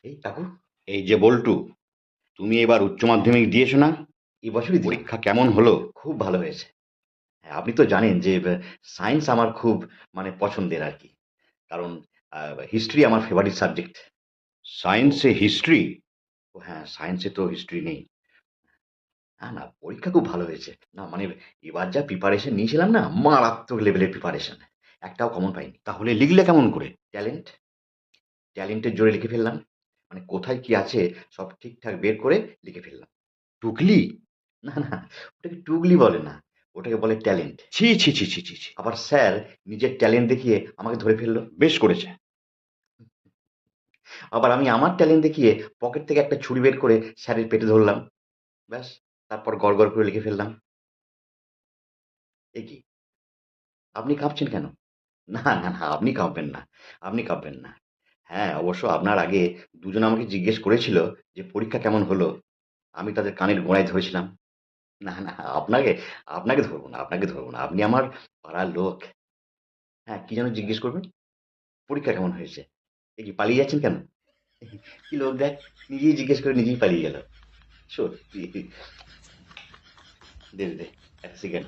এই কাকু, এই যে বল্টু, তুমি এবার উচ্চ মাধ্যমিক দিয়েছো না? এই বছরই দিলাম। পরীক্ষা কেমন হলো? খুব ভালো হয়েছে। হ্যাঁ, আপনি তো জানেন যে সায়েন্স আমার খুব মানে পছন্দের আর কি। কারণ হিস্ট্রি আমার ফেভারিট সাবজেক্ট। সায়েন্সে হিস্ট্রি? ও হ্যাঁ, সায়েন্সে তো হিস্ট্রি নেই। না না, পরীক্ষা খুব ভালো হয়েছে। না মানে এবার যা প্রিপারেশন নিয়েছিলাম না, মারাত্মক লেভেলের প্রিপারেশন। একটাও কমন পাইনি। তাহলে লিখলে কেমন করে? ট্যালেন্ট, ট্যালেন্টের জোরে লিখে ফেললাম। মানে কোথায় কি আছে সব ঠিকঠাক বের করে লিখে ফেললাম। টুকলি? না, না, ওটাকে টুগলি বলে না। ওটাকে বলে ট্যালেন্ট। ছি, ছি, ছি, ছি, ছি, ছি। আবার স্যার নিজের ট্যালেন্ট দেখিয়ে আমাকে ধরে ফেললো। বেশ করেছে। আবার আমি আমার ট্যালেন্ট দেখিয়ে পকেট থেকে একটা ছুরি বের করে স্যারের পেটে ধরলাম। ব্যাস, তারপর গড় করে লিখে ফেললাম। এ কি? আপনি কাঁপছেন কেন? না, না, না, আপনি কাঁপবেন না। আপনি কাঁপবেন না। হ্যাঁ, অবশ্য আপনার আগে দুজন আমাকে জিজ্ঞেস করেছিল যে পরীক্ষা কেমন হলো? আমি তাদের কানের গোড়ায় ধরেছিলাম। না, না, আপনাকে আপনাকে ধরব না, আপনাকে ধরব না। আপনি আমার পাড়ার লোক। হ্যাঁ, কি যেন জিজ্ঞেস করবেন? পরীক্ষা কেমন হয়েছে? এ কি পালিয়ে যাচ্ছেন কেন? কি লোক দেখ, নিজেই জিজ্ঞেস করে নিজেই পালিয়ে গেল। সত্যি। দে, দে, ১ সেকেন্ড।